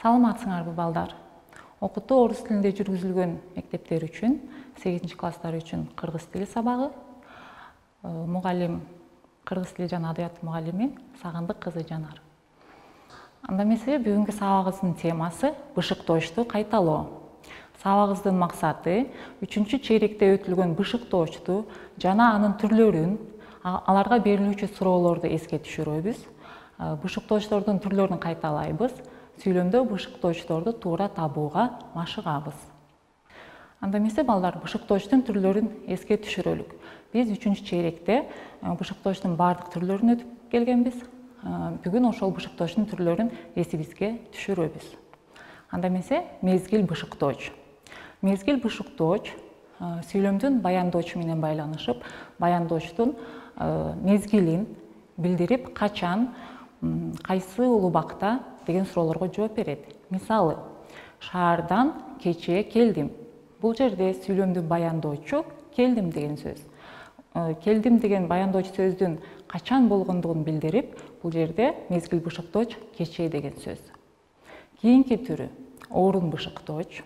Саламатсыңарбы балдар? Окутуу орус тилинде жүргүзүлгөн мектептер үчүн 8 класстар үчүн кыргыз тили сабагы. Мугалим кыргыз тили жана адабият мугалими Сагындык кызы Жанар. Анда эмесе бүгүнкү сабагыбыздын темасы бышыктоочту кайталоо. Сабагыбыздын максаты 3-чейректе өтүлгөн бышыктоочту жана анын түрлөрүн, аларга берилүүчү суроолорду эске түшүрөбүз. Бышыктоочтордун түрлөрүн кайталайбыз. Сүйлөмдө бышыктоочторду туура табууга машыгабыз. Анда эмесе балдар, бышыктоочтун түрлөрүн эске түшүрөлүк. Биз 3-чейректе бышыктоочтун бардык түрлөрүн өтүп келгенбиз. Бүгүн ошол бышыктоочтун түрлөрүн эсибизге түшүрөбүз. Анда эмесе мезгил бышыктооч. Мезгил бышыктооч сүйлөмдүн баяндоочу менен байланышып, баяндоочтун мезгилин билдирип, качан, кайсы убакта деген суроолорго жооп берет. Мисалы, шаардан кечээ келдим. Бул жерде сүйлөмдүн баяндоочу келдим деген сөз. Келдим деген баяндоочу сөздүн качан болгондугун билдирип, бул жерде мезгил бышыктооч кечээ деген сөз. Кийинки түрү орун бышыктооч.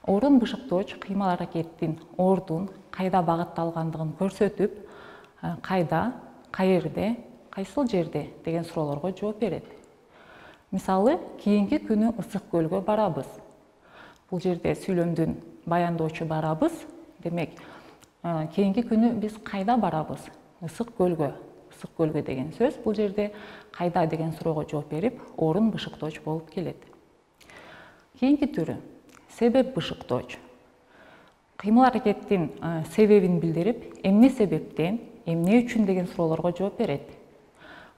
Орун бышыктооч кыймыл аракеттин ордун кайда багытталгандыгын көрсөтүп, кайда, каерде, кайсыл жерде деген суроолорго жооп берет. Мисалы, кийинки күнү ысык көлгө барабыз. Бул жерде сүйлөмдүн баяндоочу барабыз. Демек, кийинки күнү биз кайда барабыз? Ысык көлгө. Ысык көлгө деген сөз бул жерде кайда деген суроого жооп берип, орун бышыктооч болуп келет. Кийинки түрү себеп бышыктооч. Кыймыл аракеттин себебин билдирип, эмне себептен, эмне үчүн деген суроолорго жооп берет.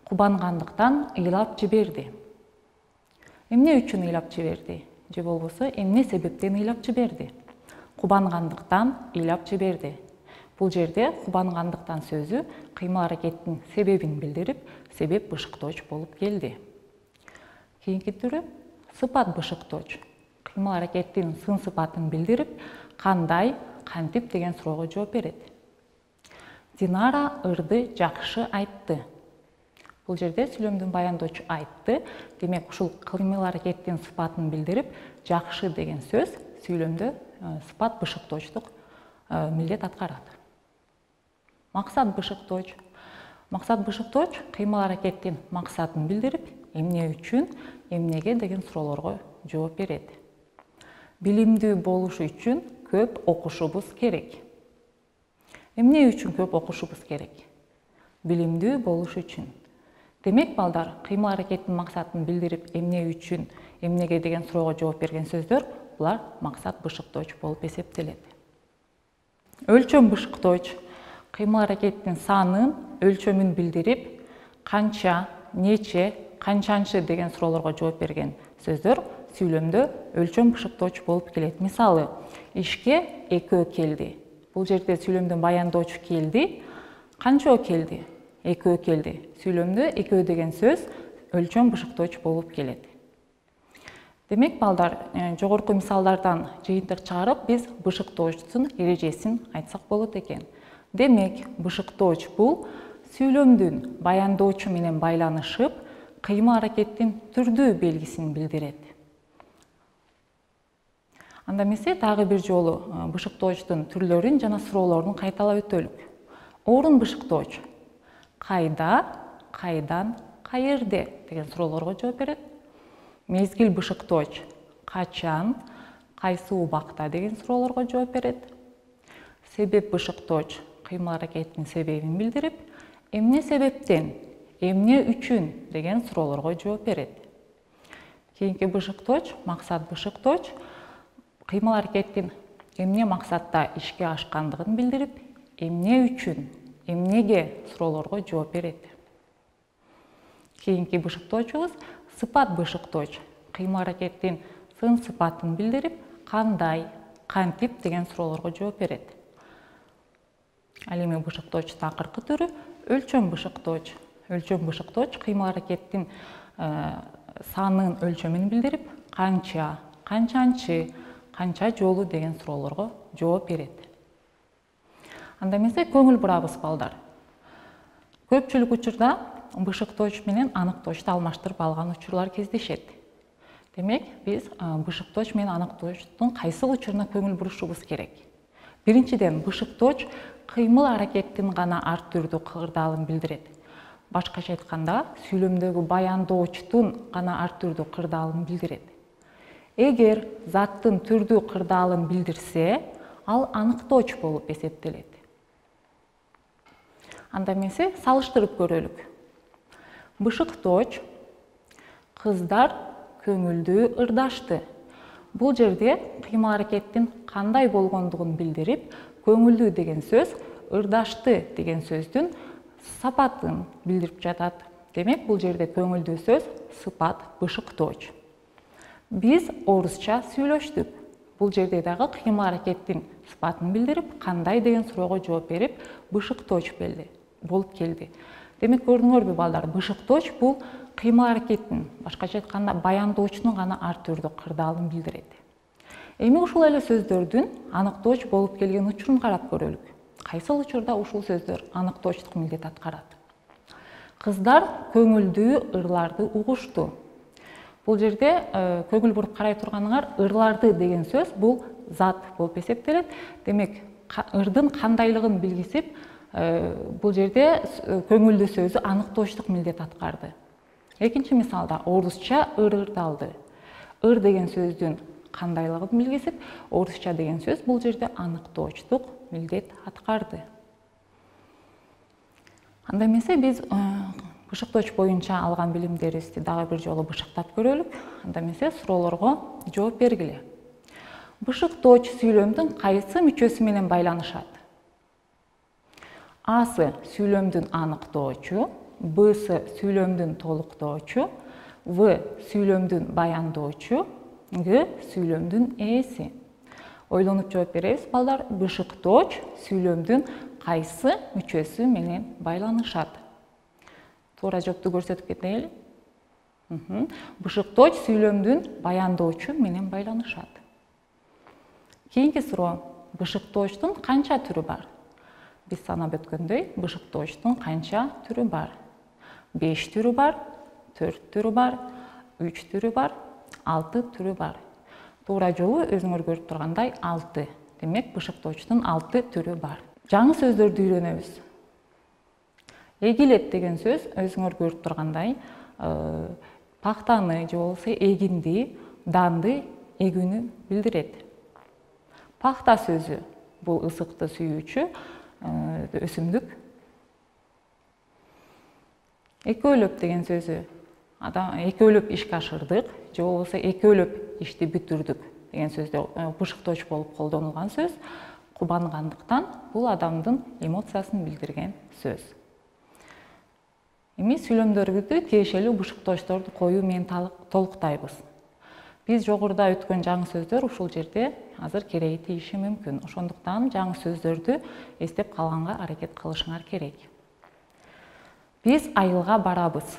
Кубангандыктан ыйлап жиберди. Эмне үчүн ыйлап жиберди? Же болбосо эмне себептен ыйлап жиберди? Кубангандыктан ыйлап жиберди. Бул жерде кубангандыктан сөзү кыймыл аракеттин себебин билдирип, себеп бышыктооч болуп келди. Кийинки түрү сыпат бышыктооч. Кыймыл аракеттин сын сыпатын билдирип, кандай, кантип деген суроого жооп берет. Динара ырды жакшы айтты. Бул жерде сүйлөмдүн баяндоочу айтты. Демек, ушул кыймыл аракеттин сыпатын билдирип, жакшы деген сөз сүйлөмдө сыпат бышыктоочтук милдет аткарат. Максат бышыктооч. Максат бышыктооч кыймыл аракеттин максатын билдирип, эмне үчүн, эмнеге деген суроолорго жооп берет. Билимдүү болуш үчүн көп окушубуз керек. Эмне үчүн көп окушубуз керек? Билимдүү болуш үчүн. Демек, балдар, кыймыл аракеттин максатын билдирип, эмне үчүн, эмнеге деген суроого жооп берген сөздөр, булар максат бышыктооч болуп эсептелет. Өлчөм бышыктооч. Кыймыл аракеттин санын, өлчөмүн билдирип, канча, нече, канчанчы деген суроолорго жооп берген сөздөр сүйлөмдө өлчөм бышыктооч болуп келет. Мисалы, ишке экөө келди. Бул жерде сүйлөмдүн баяндоочу келди. Канчоо келди? Экөө келди. Сүйлөмдө экөө деген сөз өлчөм бышыктооч болуп келет. Демек, балдар, жогорку мисалдардан жыйынтык чыгарып, биз бышыктоочтун эрежесин айтсак болот экен. Демек, бышыктооч бул сүйлөмдүн баяндоочу менен байланышып, кыймыл аракеттин түрдүү белгисин билдирет. Анда эмесе дагы бир жолу бышыктоочтун түрлөрүн жана суроолорун кайталап өтөлүк. Орун бышыктооч. Кайда, кайдан, каерде деген суроолорго жооп берет. Мезгил бышыктооч. Качан, кайсы убакта деген суроолорго жооп берет. Себеп бышыктооч. Кыймыл аракеттин себебин билдирип, эмне себептен, эмне үчүн деген суроолорго жооп берет. Кийинки бышыктооч, максат бышыктооч. Кыймыл аракеттин эмне максатта ишке ашкандыгын билдирип, эмне үчүн, эмнеге суроолорго жооп берет. Кийинки бышыктоочубуз сыпат бышыктооч. Кыймыл аракеттин сын сыпатын билдирип, кандай, кантип деген суроолорго жооп берет. Ал эми бышыктооч акыркы түрү өлчөм бышыктооч. Өлчөм бышыктооч кыймыл аракеттин санын, өлчөмүн билдирип, канча, канчанчы, канча жолу деген суроолорго жооп берет. Анда эмесе көңүл бурабыз, балдар. Көпчүлүк учурда бышыктооч менен аныктоочту алмаштырып алган учурлар кездешет. Демек, биз бышыктооч менен аныктоочтун кайсы учуруна көңүл бурушубуз керек? Биринчиден, бышыктооч кыймыл аракеттин гана ар түрдүү кырдаалын билдирет. Башкача айтканда, сүйлөмдөгү баяндоочтун гана ар түрдүү кырдаалын билдирет. Эгер заттын түрдүү кырдаалын билдирсе, ал аныктооч болуп эсептелет. Анда эмесе салыштырып көрөлүк. Бышыктооч кыздар көңүлдүү, ырдашты. Бул жерде кыймыл аракеттин кандай болгондугун билдирип, көңүлдүү деген сөз ырдашты деген сөздүн сапатын билдирип жатат. Демек, бул жерде көңүлдүү сөз сыпат бышыктооч. Биз орусча сүйлөштүк. Бул жерде дагы кыймыл аракеттин сыпатын билдирип, кандай деген суроого жооп берип, бышыктооч болуп келди. Демек, көрдүңөрбү балдар, бышыктооч бул кыймыл аракеттин, башкача айтканда, баяндоочтун гана ар түрдүү кырдаалын билдирет. Эми ушул эле сөздөрдүн аныктооч болуп келген учурун карап көрөлүк. Кайсыл учурда ушул сөздөр аныктоочтук милдет аткарат? Кыздар көңүлдүү ырларды угушту. Бул жерде көңүл буруп карай турганыңар, ырларды деген сөз бул зат болуп эсептелет. Демек, ырдын кандайлыгын билгисип, бул жерде көңүлдүү сөзү аныктоочтук милдет аткарды. Экинчи мисалда, орусча ырдалды. Ыр деген сөздүн кандайлыгын билгисип, орусча деген сөз бул жерде аныктоочтук милдет аткарды. Анда эмесе биз бышыктооч боюнча алган билимдерибизди дагы бир жолу бышыктап көрөлүк. Анда эмесе суроолорго жооп бергиле. Бышыктооч сүйлөмдүн кайсы мүчөсү менен байланышат? Асы сүйлөмдүн аныктоочу, Б'сы сүйлөмдүн толуктоочу, В сүйлөмдүн баяндоочу, Г сүйлөмдүн ээси. Ойлонуп жооп беребиз, балдар. Бышыктооч сүйлөмдүн кайсы мүчөсү менен байланышат? Туура жоопту көрсөтүп кетели. Бышыктооч сүйлөмдүн баяндоочу менен байланышат. Кийинки суроо. Бышыктоочтун канча түрү бар? Биз санап өткөндөй, бышыктоочтун канча түрү бар? 5 түрү бар, 4 түрү бар, 3 түрү бар, 6 түрү бар. Туура жолу өзүңөр көрүп тургандай 6. Демек, бышыктоочтун 6 түрү бар. Жаңы сөздөрдү үйрөнөбүз. Эгилет деген сөз өзүңөр көрүп тургандай пактаны же болбосо эгинди, данды, эгүүнү билдирет. Пакта сөзү бул ысыкты сүйүүчү өсүмдүк. Экөөлөп деген сөзү экөөлөп ишке ашырдык же болбосо экөөлөп ишти бүтүрдүк деген сөздө бышыктооч болуп колдонулган сөз. Кубангандыктан бул адамдын эмоциясын билдирген сөз. Эми сүйлөмдөрдү тиешелүү бышыктоочторду коюу менен толуктайбыз. Биз жогоруда өткөн жаңы сөздөр ушул жерде азыр кереги тийиши мүмкүн. Ошондуктан жаңы сөздөрдү эстеп калганга аракет кылышыңар керек. Биз айылга барабыз.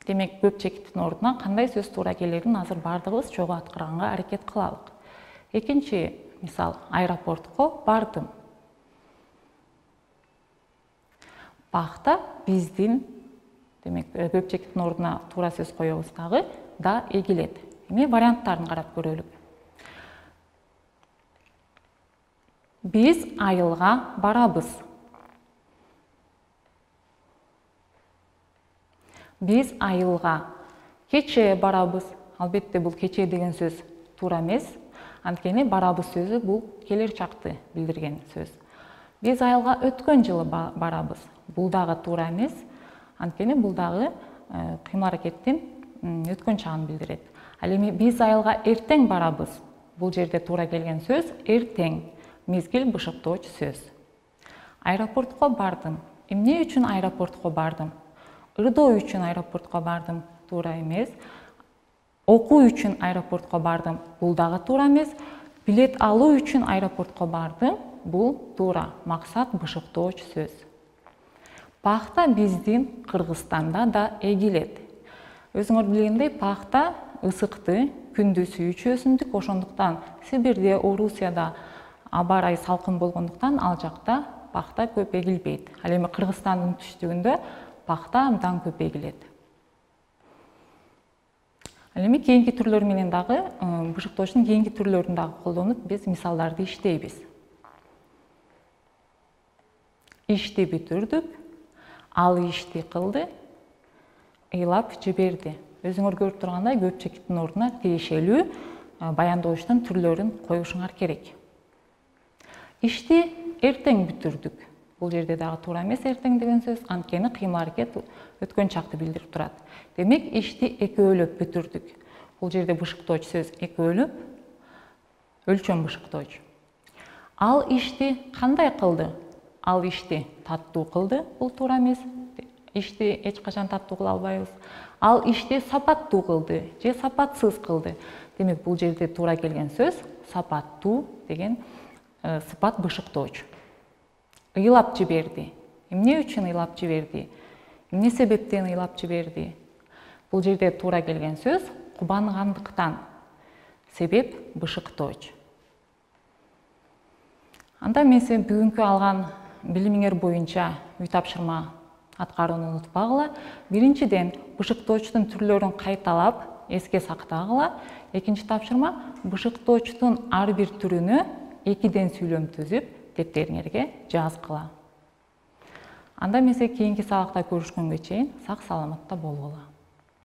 Демек, көп чекиттин ордуна кандай сөз туура келерин азыр бардыгыбыз чогуу аткарганга аракет кылалык. Экинчи мисал, аэропортко бардым. Пахта биздин, демек, көп чекиттин ордуна туура сөз коебуз дагы, да эгилет. Эми варианттарын карап көрөлүк. Биз айылга барабыз. Биз айылга кече барабыз. Албетте, бул кече деген сөз туура эмес. Анткени барабыз сөзү бул келер чакты билдирген сөз. Биз айылга өткөн жылы барабыз. Бул дагы туура эмес. Анткени бул дагы кыймыл аракеттин өткөн чагын билдирет. Ал эми биз айылга эртең барабыз. Бул жерде туура келген сөз эртең. Мезгил бышыктооч сөз. Аэропортко бардым. Эмне үчүн аэропортко бардым? Ырдоо үчүн аэропортко бардым. Туура эмес. Окуу үчүн аэропортко бардым. Бул дагы туура эмес. Билет алуу үчүн аэропортко бардым. Бул туура. Максат бышыктооч сөз. Пахта биздин Кыргызстанда да эгилет. Өзүңөр билгендей, пахта ысыкты, күндү сүйүүчү өсүмдүк. Ошондуктан Сибирде, Орусияда аба ырайы салкын болгондуктан ал жакта пахта көп эгилбейт. Ал эми Кыргызстандын түштүгүндө пахта абдан көп эгилет. Ал эми кийинки түрлөр менен дагы бышыктоочтун кийинки түрлөрүн дагы колдонуп биз мисалдарды иштейбиз. Ишти бүтүрдүк, ал ишти кылды, ыйлап жиберди. Өзүңөр көрүп тургандай көпчөктүн ордуна тиешелүү баяндоочтун түрлөрүн коюшуңар керек. Ишти эртең бүтүрдүк. Бул жерде дагы туура эмес эртең деген сөз, анткени кыймыл аракет өткөн чакты билдирип турат. Демек, ишти экөөлөп бүтүрдүк. Бул жерде бышыктооч сөз экөөлөп, өлчөм бышыктооч. Ал ишти кандай кылды? Ал ишти таттуу кылды. Бул туура эмес. Ишти эч качан таттуу кыла албайбыз. Ал ишти сапаттуу кылды же сапатсыз кылды. Демек, бул жерде туура келген сөз сапаттуу деген сыпат бышыктооч. Ыйлап жиберди. Эмне үчүн ыйлап жиберди? Эмне себептен ыйлап жиберди? Бул жерде туура келген сөз кубангандыктан. Себеп бышыктооч. Анда мен сен бүгүнкү алган билимиңер боюнча үй тапшырма аткарууну унутпагыла. Биринчиден, бышыктоочтун түрлөрүн кайталап эске сактагыла. Экинчи тапшырма, бышыктоочтун ар бир түрүнө 2ден сүйлөм түзүп дептериңерге жазгыла. Анда мен сен кийинки сабакта көрүшкөнгө чейин сак саламатта болгула.